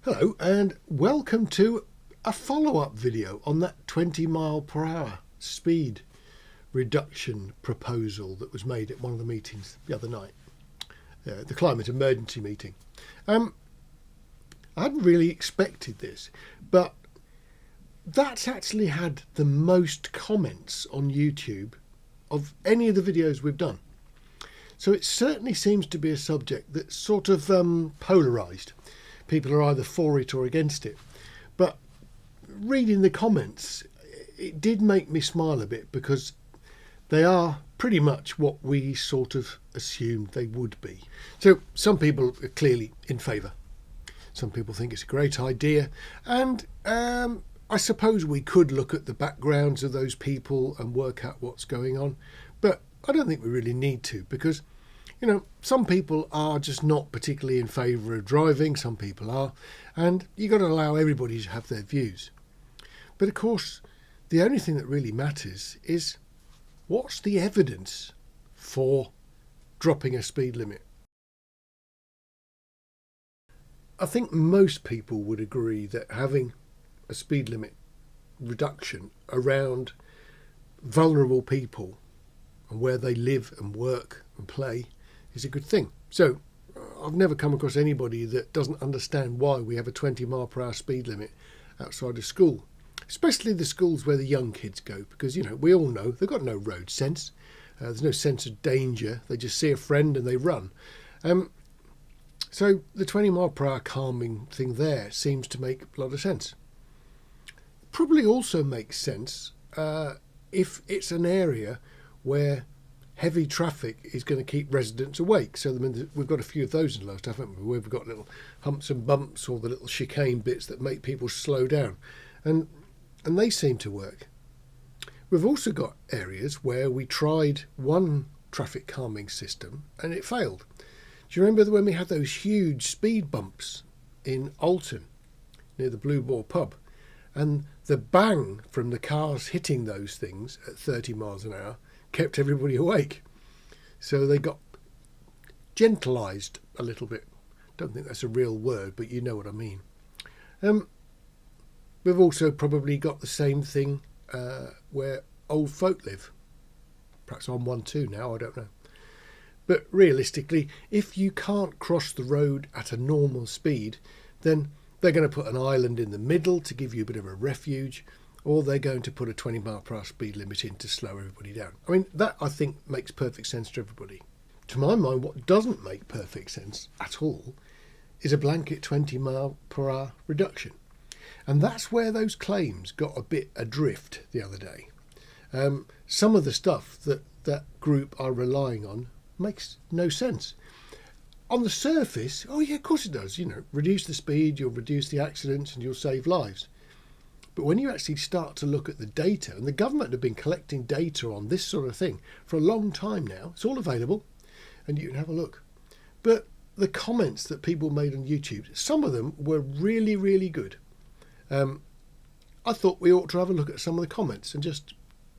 Hello and welcome to a follow-up video on that 20 mph speed reduction proposal that was made at one of the meetings the other night, the climate emergency meeting. I hadn't really expected this, but that's actually had the most comments on YouTube of any of the videos we've done. So it certainly seems to be a subject that's sort of polarised. People are either for it or against it. But reading the comments, it did make me smile a bit, because they are pretty much what we sort of assumed they would be. So some people are clearly in favour. Some people think it's a great idea. And I suppose we could look at the backgrounds of those people and work out what's going on. But I don't think we really need to, because, you know, some people are just not particularly in favour of driving, some people are, and you've got to allow everybody to have their views. But of course, the only thing that really matters is what's the evidence for dropping a speed limit. I think most people would agree that having a speed limit reduction around vulnerable people and where they live and work and play is a good thing. So I've never come across anybody that doesn't understand why we have a 20 mph speed limit outside of school, especially the schools where the young kids go, because, you know, we all know they've got no road sense. There's no sense of danger. They just see a friend and they run. So the 20 mph calming thing there seems to make a lot of sense. Probably also makes sense if it's an area where heavy traffic is going to keep residents awake. So I mean, we've got a few of those in Lowestoft, haven't we? We've got little humps and bumps, or the little chicane bits that make people slow down, and they seem to work. We've also got areas where we tried one traffic calming system and it failed. Do you remember when we had those huge speed bumps in Alton near the Blue Boar pub? And the bang from the cars hitting those things at 30 miles an hour kept everybody awake. So they got gentlized a little bit. Don't think that's a real word, but you know what I mean. We've also probably got the same thing where old folk live. Perhaps on 1-2 now, I don't know. But realistically, if you can't cross the road at a normal speed, then they're going to put an island in the middle to give you a bit of a refuge, or they're going to put a 20 mph speed limit in to slow everybody down. I mean, that I think makes perfect sense to everybody. To my mind, what doesn't make perfect sense at all is a blanket 20 mph reduction. And that's where those claims got a bit adrift the other day. Some of the stuff that group are relying on makes no sense. On the surface, oh yeah, of course it does. You know, reduce the speed, you'll reduce the accidents and you'll save lives. But when you actually start to look at the data, and the government have been collecting data on this sort of thing for a long time now, it's all available and you can have a look. But the comments that people made on YouTube, some of them were really, really good. I thought we ought to have a look at some of the comments and just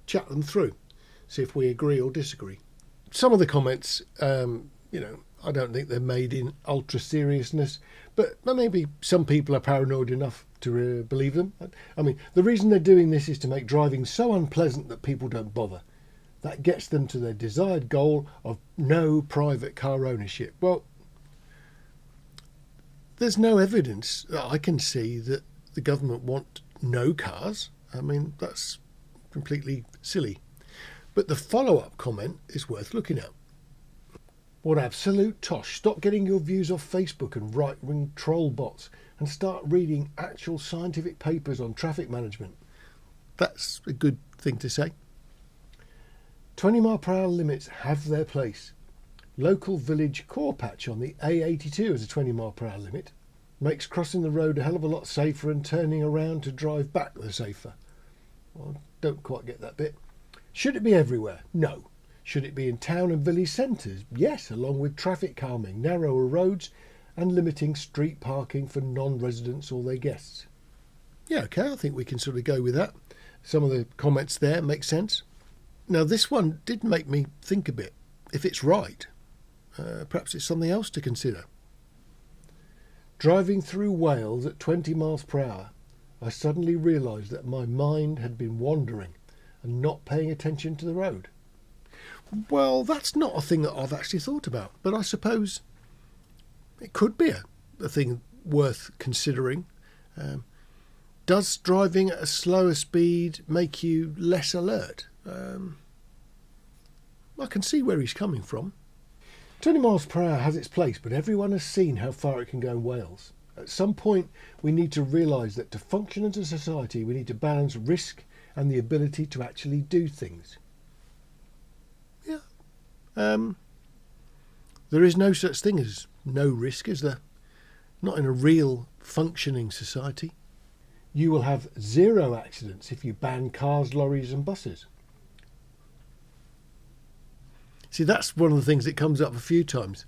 chat them through, see if we agree or disagree. Some of the comments, you know, I don't think they're made in ultra seriousness, but maybe some people are paranoid enough to believe them. I mean, the reason they're doing this is to make driving so unpleasant that people don't bother. That gets them to their desired goal of no private car ownership. Well, there's no evidence that I can see that the government want no cars. I mean, that's completely silly. But the follow-up comment is worth looking at. What absolute tosh. Stop getting your views off Facebook and right-wing troll bots and start reading actual scientific papers on traffic management. That's a good thing to say. 20 mph limits have their place. Local village core patch on the A82 has a 20 mph limit. Makes crossing the road a hell of a lot safer and turning around to drive back the safer. Well, don't quite get that bit. Should it be everywhere? No. Should it be in town and village centres? Yes, along with traffic calming, narrower roads and limiting street parking for non-residents or their guests. Yeah, okay, I think we can sort of go with that. Some of the comments there make sense. Now, this one did make me think a bit. if it's right, perhaps it's something else to consider. Driving through Wales at 20 miles per hour, I suddenly realised that my mind had been wandering and not paying attention to the road. Well, that's not a thing that I've actually thought about, but I suppose it could be a thing worth considering. Does driving at a slower speed make you less alert? I can see where he's coming from. 20 miles per hour has its place, but everyone has seen how far it can go in Wales. At some point, we need to realise that to function as a society, we need to balance risk and the ability to actually do things. Yeah. There is no such thing as no risk, is there? Not in a real functioning society. You will have 0 accidents if you ban cars, lorries and buses. See, that's one of the things that comes up a few times.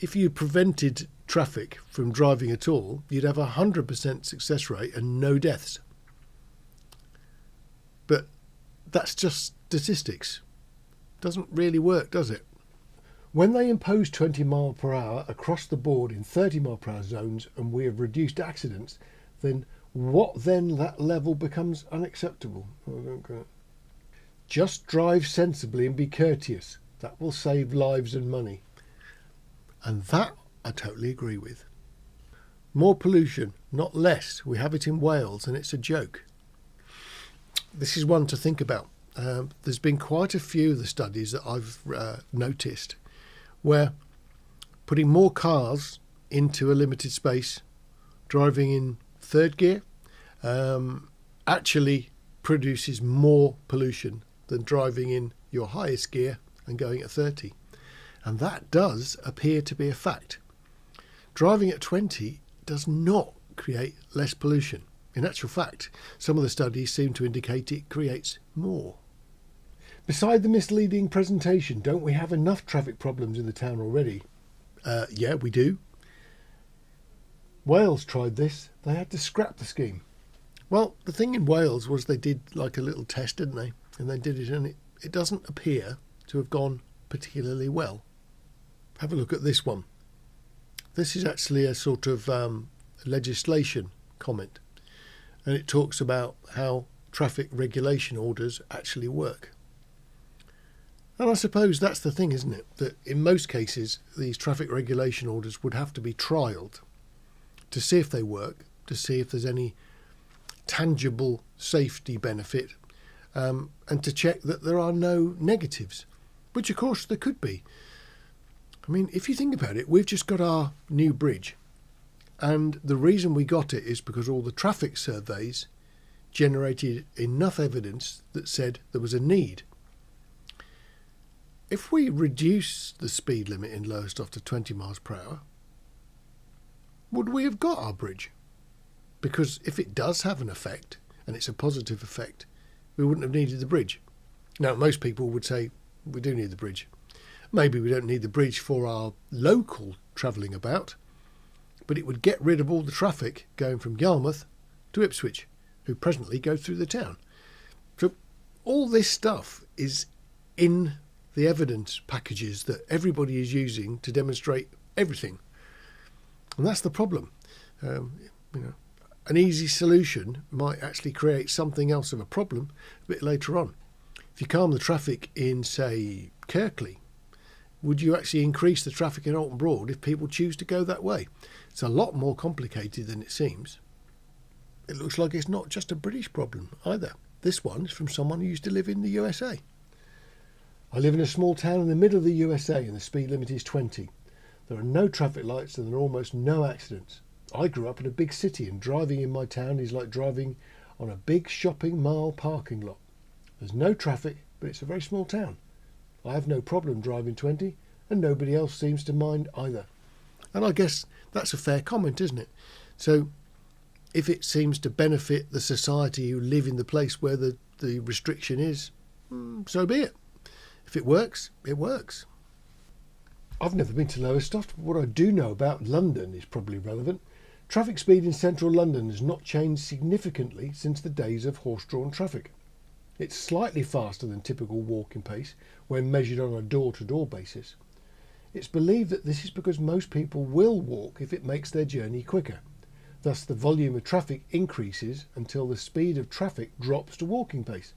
If you prevented traffic from driving at all, you'd have a 100% success rate and no deaths. But that's just statistics. Doesn't really work, does it? When they impose 20 mile per hour across the board in 30 mile per hour zones and we have reduced accidents, then what then that level becomes unacceptable? Just drive sensibly and be courteous. That will save lives and money. And that I totally agree with. More pollution, not less. We have it in Wales and it's a joke. This is one to think about. There's been quite a few of the studies that I've noticed where putting more cars into a limited space, driving in third gear, actually produces more pollution than driving in your highest gear and going at 30. And that does appear to be a fact. Driving at 20 does not create less pollution. In actual fact, some of the studies seem to indicate it creates more. Beside the misleading presentation, don't we have enough traffic problems in the town already? Yeah, we do. Wales tried this. They had to scrap the scheme. Well, the thing in Wales was they did like a little test, didn't they? And they did it, and it doesn't appear to have gone particularly well. Have a look at this one. This is actually a sort of legislation comment, and it talks about how traffic regulation orders actually work. And I suppose that's the thing, isn't it? That in most cases, these traffic regulation orders would have to be trialled to see if they work, to see if there's any tangible safety benefit, and to check that there are no negatives, which of course there could be. I mean, if you think about it, we've just got our new bridge, and the reason we got it is because all the traffic surveys generated enough evidence that said there was a need. If we reduce the speed limit in Lowestoft to 20 miles per hour, would we have got our bridge? Because if it does have an effect, and it's a positive effect, we wouldn't have needed the bridge. Now, most people would say we do need the bridge. Maybe we don't need the bridge for our local travelling about, but it would get rid of all the traffic going from Yarmouth to Ipswich, who presently go through the town. So all this stuff is in the evidence packages that everybody is using to demonstrate everything. And that's the problem. An easy solution might actually create something else of a problem a bit later on. If you calm the traffic in, say, Kirkley, would you actually increase the traffic in Alton Broad if people choose to go that way? It's a lot more complicated than it seems. It looks like it's not just a British problem either. This one is from someone who used to live in the USA. I live in a small town in the middle of the USA and the speed limit is 20. There are no traffic lights and there are almost no accidents. I grew up in a big city and driving in my town is like driving on a big shopping mall parking lot. There's no traffic, but it's a very small town. I have no problem driving 20 and nobody else seems to mind either. And I guess that's a fair comment, isn't it? So if it seems to benefit the society who live in the place where the restriction is, so be it. If it works, it works. I've never been to Lowestoft, but what I do know about London is probably relevant. Traffic speed in central London has not changed significantly since the days of horse-drawn traffic. It's slightly faster than typical walking pace when measured on a door-to-door basis. It's believed that this is because most people will walk if it makes their journey quicker. Thus, the volume of traffic increases until the speed of traffic drops to walking pace.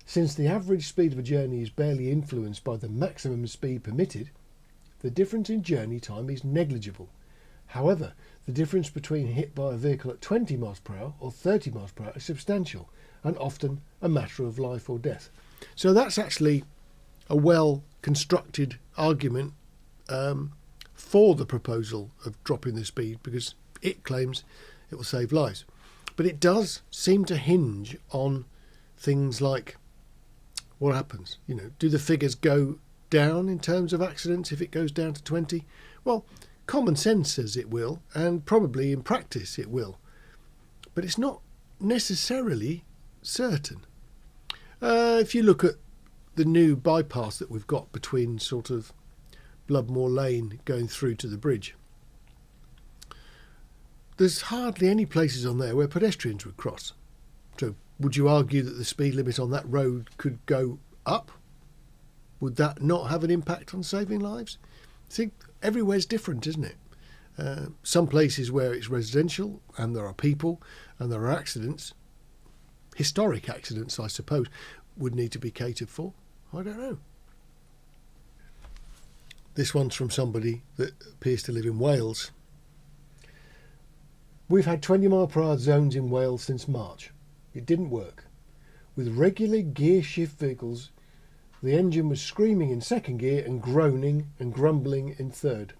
Since the average speed of a journey is barely influenced by the maximum speed permitted, the difference in journey time is negligible. However, the difference between hit by a vehicle at 20 miles per hour or 30 miles per hour is substantial and often a matter of life or death. So that's actually a well-constructed argument for the proposal of dropping the speed, because it claims it will save lives. But it does seem to hinge on things like what happens. Do the figures go down in terms of accidents if it goes down to 20? Well, common sense says it will, and probably in practice it will. But it's not necessarily certain. If you look at the new bypass that we've got between sort of Bloodmore Lane going through to the bridge, there's hardly any places on there where pedestrians would cross. So would you argue that the speed limit on that road could go up? Would that not have an impact on saving lives? See, everywhere's different, isn't it? Some places where it's residential and there are people and there are accidents, historic accidents I suppose, would need to be catered for. I don't know. This one's from somebody that appears to live in Wales. We've had 20 mile per hour zones in Wales since March. It didn't work. With regular gear shift vehicles, the engine was screaming in second gear and groaning and grumbling in third.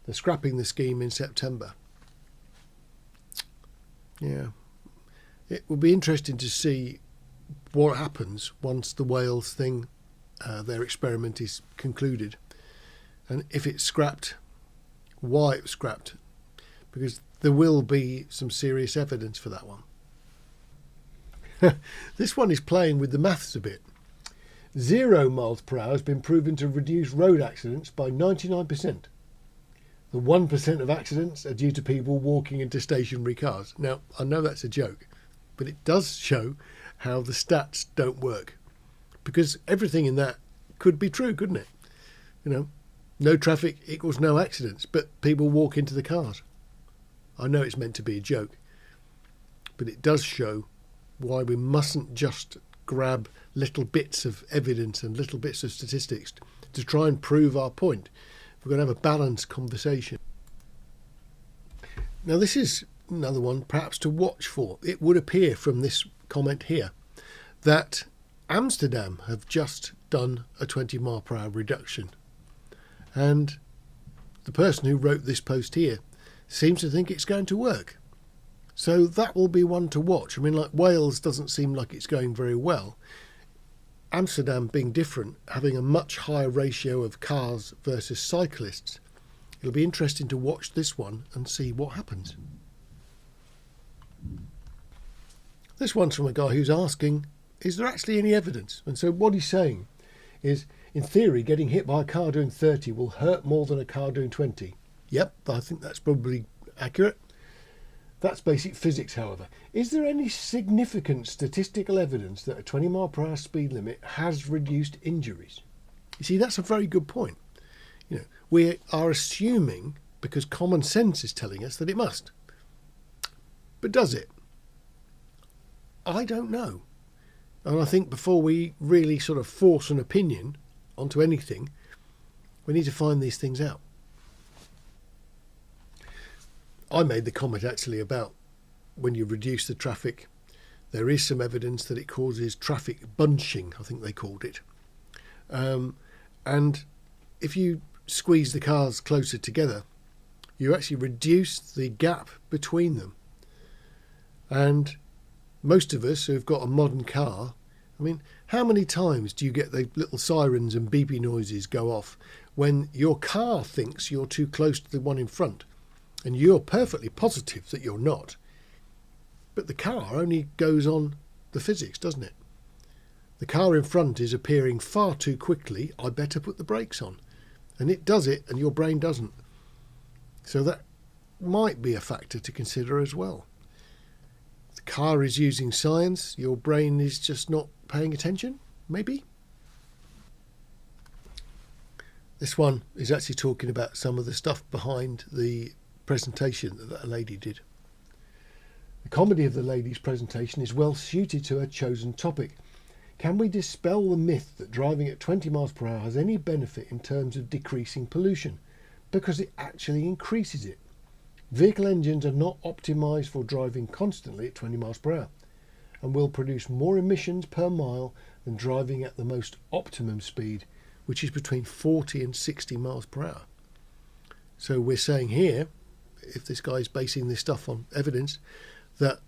They're scrapping the scheme in September. Yeah. It will be interesting to see what happens once the Wales thing, their experiment is concluded. And if it's scrapped, why it was scrapped. Because there will be some serious evidence for that one. This one is playing with the maths a bit. 0 miles per hour has been proven to reduce road accidents by 99%. The 1% of accidents are due to people walking into stationary cars. Now, I know that's a joke, but it does show how the stats don't work. Because everything in that could be true, couldn't it? No traffic equals no accidents, but people walk into the cars. I know it's meant to be a joke, but it does show why we mustn't just grab little bits of evidence and little bits of statistics to try and prove our point. We're going to have a balanced conversation. Now, this is another one perhaps to watch for. It would appear from this comment here that Amsterdam have just done a 20 mile per hour reduction. And the person who wrote this post here seems to think it's going to work. So that will be one to watch. I mean, like Wales doesn't seem like it's going very well. Amsterdam being different, having a much higher ratio of cars versus cyclists. It'll be interesting to watch this one and see what happens. This one's from a guy who's asking, is there actually any evidence? And so what he's saying is, in theory, getting hit by a car doing 30 will hurt more than a car doing 20. Yep, I think that's probably accurate. That's basic physics, however. Is there any significant statistical evidence that a 20 mile per hour speed limit has reduced injuries? You see, that's a very good point. We are assuming, because common sense is telling us, that it must. But does it? I don't know. And I think before we really sort of force an opinion onto anything, we need to find these things out. I made the comment actually about when you reduce the traffic, there is some evidence that it causes traffic bunching, I think they called it. And if you squeeze the cars closer together, you actually reduce the gap between them. And most of us who've got a modern car, I mean, how many times do you get the little sirens and beepy noises go off when your car thinks you're too close to the one in front? And you're perfectly positive that you're not. But the car only goes on the physics, doesn't it? The car in front is appearing far too quickly. I better put the brakes on. And it does it, and your brain doesn't. So that might be a factor to consider as well. The car is using science. Your brain is just not paying attention, maybe. This one is actually talking about some of the stuff behind the presentation that a lady did. The comedy of the lady's presentation is well suited to her chosen topic. Can we dispel the myth that driving at 20 miles per hour has any benefit in terms of decreasing pollution? Because it actually increases it. Vehicle engines are not optimised for driving constantly at 20 miles per hour and will produce more emissions per mile than driving at the most optimum speed, which is between 40 and 60 miles per hour. So we're saying here, if this guy's basing this stuff on evidence, that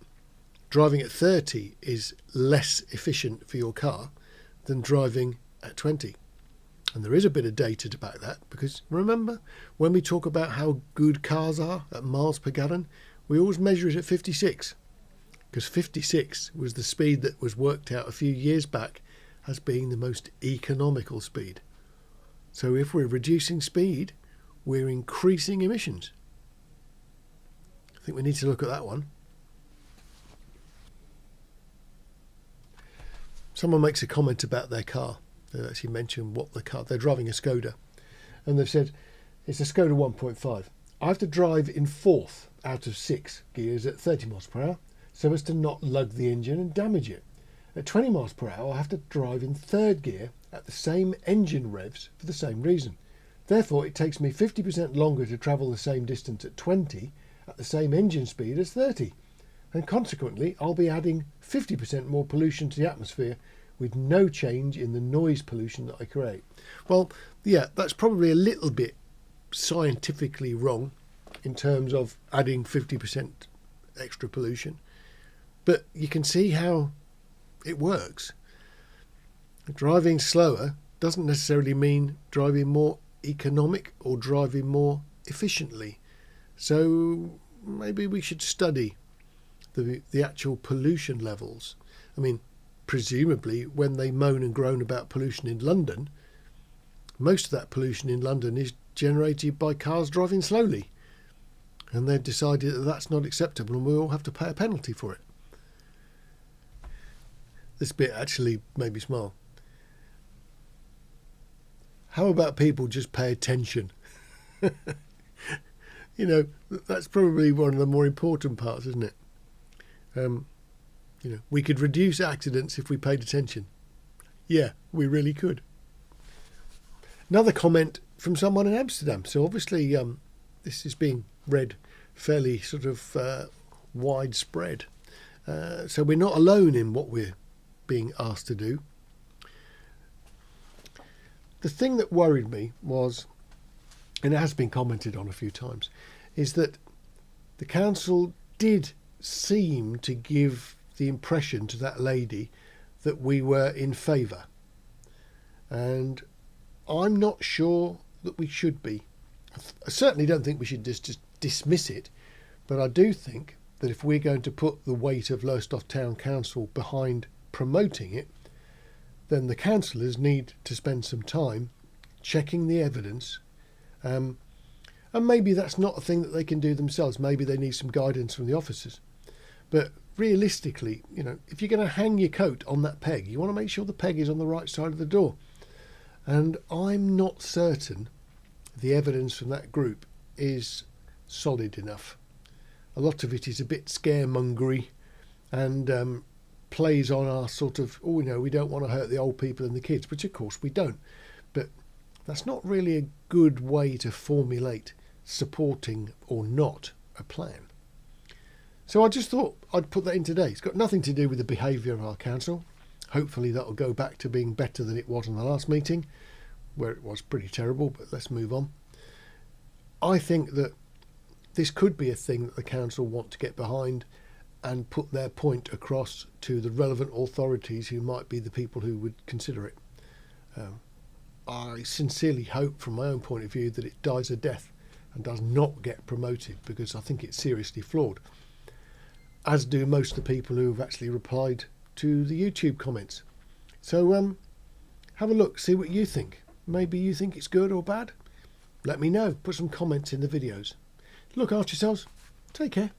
driving at 30 is less efficient for your car than driving at 20. And there is a bit of data to back that, because remember, when we talk about how good cars are at miles per gallon, we always measure it at 56, because 56 was the speed that was worked out a few years back as being the most economical speed. So if we're reducing speed, we're increasing emissions. I think we need to look at that one. Someone makes a comment about their car. They actually mentioned what the car, they're driving a Skoda, and they've said it's a Skoda 1.5. I have to drive in 4th out of 6 gears at 30 miles per hour so as to not lug the engine and damage it. At 20 miles per hour I have to drive in 3rd gear at the same engine revs for the same reason. Therefore it takes me 50% longer to travel the same distance at 20 at the same engine speed as 30, and consequently I'll be adding 50% more pollution to the atmosphere with no change in the noise pollution that I create. Well, yeah, that's probably a little bit scientifically wrong in terms of adding 50% extra pollution, but you can see how it works. Driving slower doesn't necessarily mean driving more economic or driving more efficiently. So maybe we should study the actual pollution levels. I mean, presumably when they moan and groan about pollution in London, most of that pollution in London is generated by cars driving slowly, and they've decided that that's not acceptable and we all have to pay a penalty for it. This bit actually made me smile. How about people just pay attention? You know, that's probably one of the more important parts, isn't it? You know, we could reduce accidents if we paid attention. Yeah, we really could. Another comment from someone in Amsterdam. So obviously this is being read fairly sort of widespread. So we're not alone in what we're being asked to do. The thing that worried me was, and it has been commented on a few times, is that the council did seem to give the impression to that lady that we were in favour, and I'm not sure that we should be. I certainly don't think we should just dismiss it, but I do think that if we're going to put the weight of Lowestoft Town Council behind promoting it, then the councillors need to spend some time checking the evidence, and maybe that's not a thing that they can do themselves. Maybe they need some guidance from the officers. But realistically, you know, if you're going to hang your coat on that peg, you want to make sure the peg is on the right side of the door. And I'm not certain the evidence from that group is solid enough. A lot of it is a bit scaremongery and plays on our sort of, oh, you know, we don't want to hurt the old people and the kids, which of course we don't. But that's not really a good way to formulate supporting or not a plan. So I just thought I'd put that in today. It's got nothing to do with the behaviour of our council. Hopefully that'll go back to being better than it was in the last meeting, where it was pretty terrible, but let's move on. I think that this could be a thing that the council want to get behind and put their point across to the relevant authorities who might be the people who would consider it. I sincerely hope from my own point of view that it dies a death and does not get promoted, because I think it's seriously flawed, as do most of the people who have actually replied to the YouTube comments. So have a look, see what you think. Maybe you think it's good or bad. Let me know. Put some comments in the videos. Look after yourselves. Take care.